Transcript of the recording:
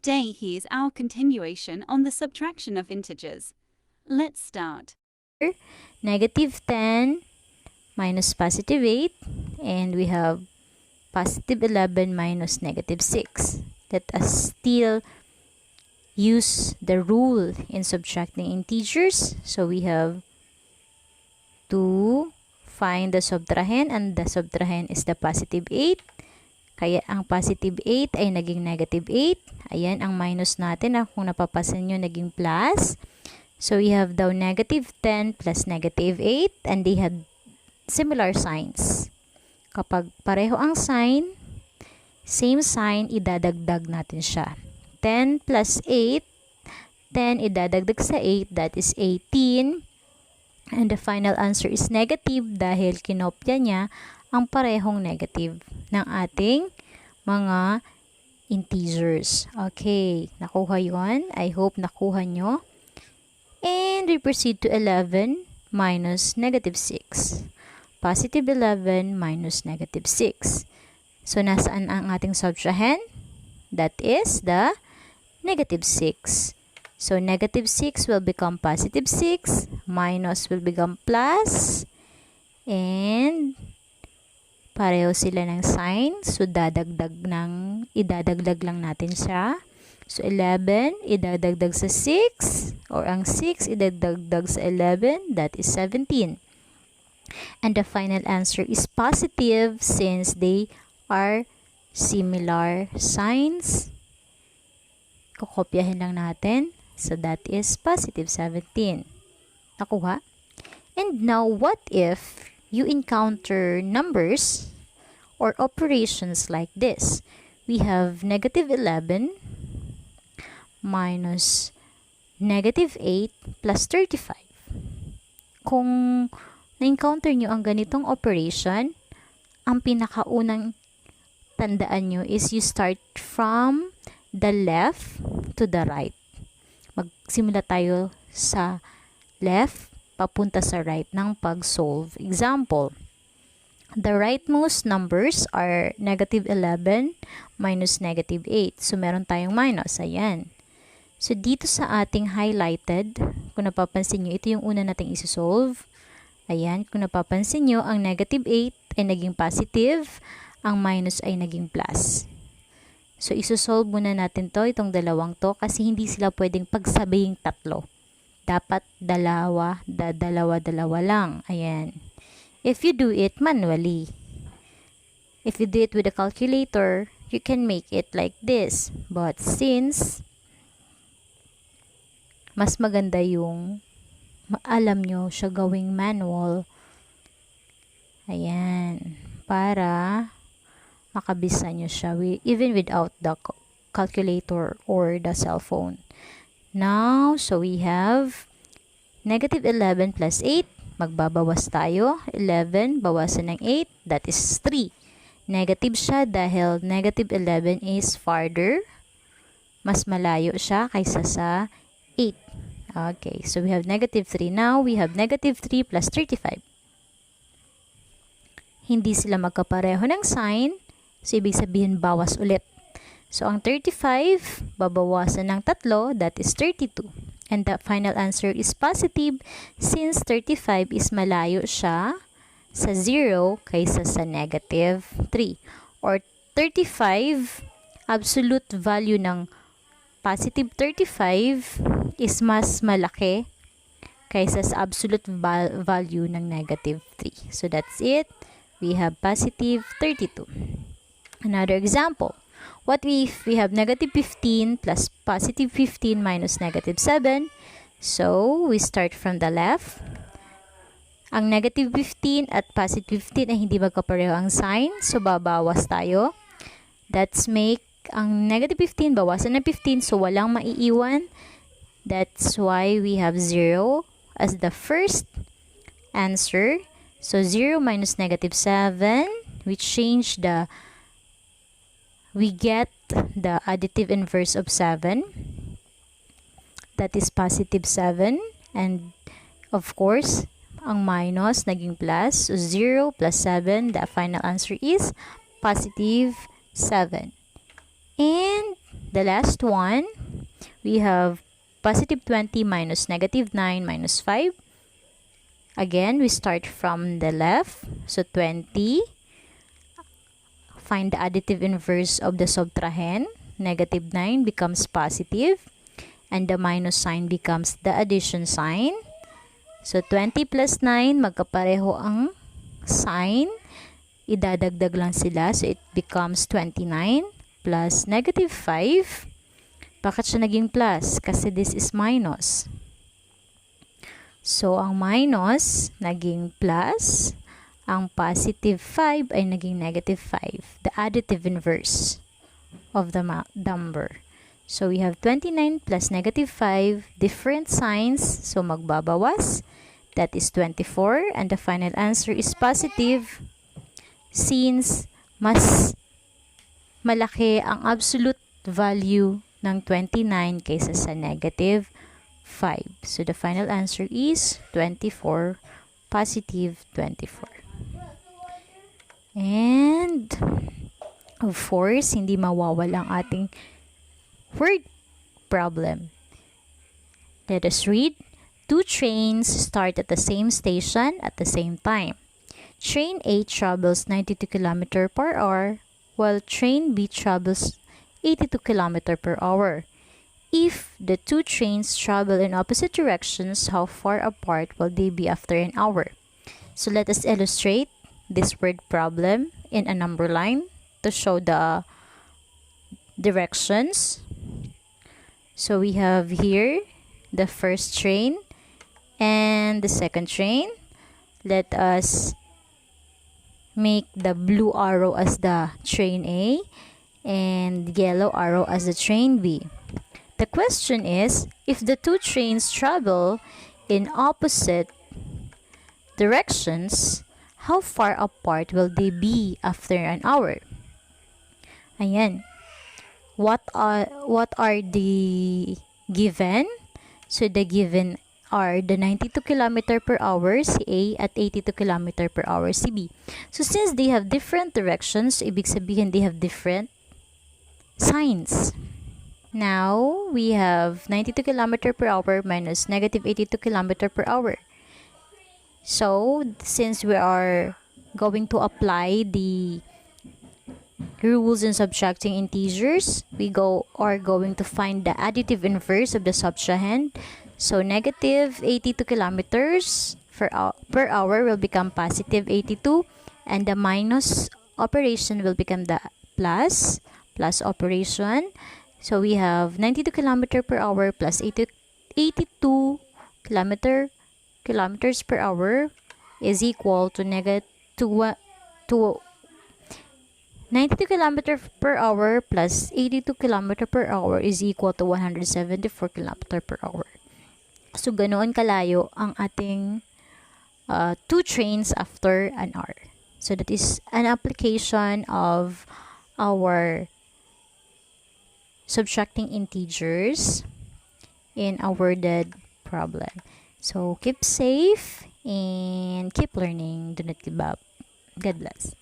Today here's our continuation on the subtraction of integers. Let's start. Negative 10 minus positive 8, and we have positive 11 minus negative 6. Let us still use the rule in subtracting integers. So we have to find the subtrahend, and the subtrahend is the positive 8. Kaya ang positive 8 ay naging negative 8. Ayan ang minus natin. Kung napapasin nyo, naging plus. So we have daw negative 10 plus negative 8, and they had similar signs. Kapag pareho ang sign, same sign, idadagdag natin siya. 10 plus 8, 10 idadagdag sa 8, that is 18. And the final answer is negative dahil kinopya niya ang parehong negative ng ating mga integers. Okay, nakuha yon. I hope nakuha nyo. And we proceed to 11 minus negative 6. Positive 11 minus negative 6. So, nasaan ang ating subtrahend? That is the negative 6. So, negative 6 will become positive 6. Minus will become plus. And pareho sila ng sign. So, idadagdag lang natin siya. So, 11, idadagdag sa 6. Or ang 6, idadagdag sa 11. That is 17. And the final answer is positive since they are similar signs. Kukopyahin lang natin. So, that is positive 17. Nakuha? And now, what if you encounter numbers or operations like this? We have negative 11 minus negative 8 plus 35. Kung na-encounter nyo ang ganitong operation, ang pinakaunang tandaan nyo is you start from the left to the right. Magsimula tayo sa left, papunta sa right ng pag-solve. Example, the rightmost numbers are negative 11 minus negative 8. So, meron tayong minus. Ayan. So, dito sa ating highlighted, kung napapansin nyo, ito yung una nating isosolve. Ayan, kung napapansin nyo, ang negative 8 ay naging positive, ang minus ay naging plus. So, isosolve muna natin to, itong dalawang to, kasi hindi sila pwedeng pagsabihing tatlo. Dapat dalawa lang. Ayan. If you do it manually, if you do it with a calculator, you can make it like this. But since mas maganda yung alam nyo siya gawing manual, ayan, para makabisa nyo siya even without the calculator or the cell phone. Now, so we have negative 11 plus 8. Magbabawas tayo. 11 bawasan ng 8. That is 3. Negative siya dahil negative 11 is farther. Mas malayo siya kaysa sa 8. Okay, so we have negative 3. Now, we have negative 3 plus 35. Hindi sila magkapareho ng sign. So, ibig sabihin bawas ulit. So, ang 35, babawasan ng 3, that is 32. And the final answer is positive since 35 is malayo siya sa 0 kaysa sa negative 3. Or 35, absolute value ng positive 35 is mas malaki kaysa sa absolute value ng negative 3. So, that's it. We have positive 32. Another example. What if we have negative 15 plus positive 15 minus negative 7? So, we start from the left. Ang negative 15 at positive 15 ay hindi magkapareho ang sign. So, babawas tayo. That's make ang negative 15, bawasan ng 15. So, walang maiiwan. That's why we have 0 as the first answer. So, 0 minus negative 7. We get the additive inverse of 7. That is positive 7. And, of course, ang minus naging plus. So, 0 plus 7. The final answer is positive 7. And the last one, we have positive 20 minus negative 9 minus 5. Again, we start from the left. So 20. Find the additive inverse of the subtrahend. Negative 9 becomes positive, and the minus sign becomes the addition sign. So 20 plus 9, magkapareho ang sign. Idadagdag lang sila. So it becomes 29 plus negative 5. Bakit siya naging plus? Kasi this is minus. So, ang minus naging plus. Ang positive 5 ay naging negative 5. The additive inverse of the number. So, we have 29 plus negative 5. Different signs. So, magbabawas. That is 24. And the final answer is positive. Since mas malaki ang absolute value ng 29 kaysa sa negative 5. So, the final answer is 24, positive 24. And, of course, hindi mawawala ang ating word problem. Let us read. 2 trains start at the same station at the same time. Train A travels 92 km per hour, while Train B travels 82 km per hour. If the 2 trains travel in opposite directions, how far apart will they be after an hour? So let us illustrate this word problem in a number line to show the directions. So we have here the first train and the second train. Let us make the blue arrow as the train A and yellow arrow as the train B. The question is, if the 2 trains travel in opposite directions, how far apart will they be after an hour? Ayan. What are the given? So the given are the 92 km per hour si A at 82 km per hour si B. So since they have different directions, ibig sabihin they have different signs. Now, we have 92 km per hour minus negative 82 km per hour. So, since we are going to apply the rules in subtracting integers, we are going to find the additive inverse of the subtrahend. So, negative 82 kilometers per hour will become positive 82, and the minus operation will become the plus operation. So, we have 92 km per hour plus 82 kilometers per hour is equal to 92 km per hour plus 82 km per hour is equal to 174 km per hour. So, ganoon kalayo ang ating 2 trains after an hour. So, that is an application of our subtracting integers in a worded problem. So, keep safe and keep learning. Do not give up. God bless.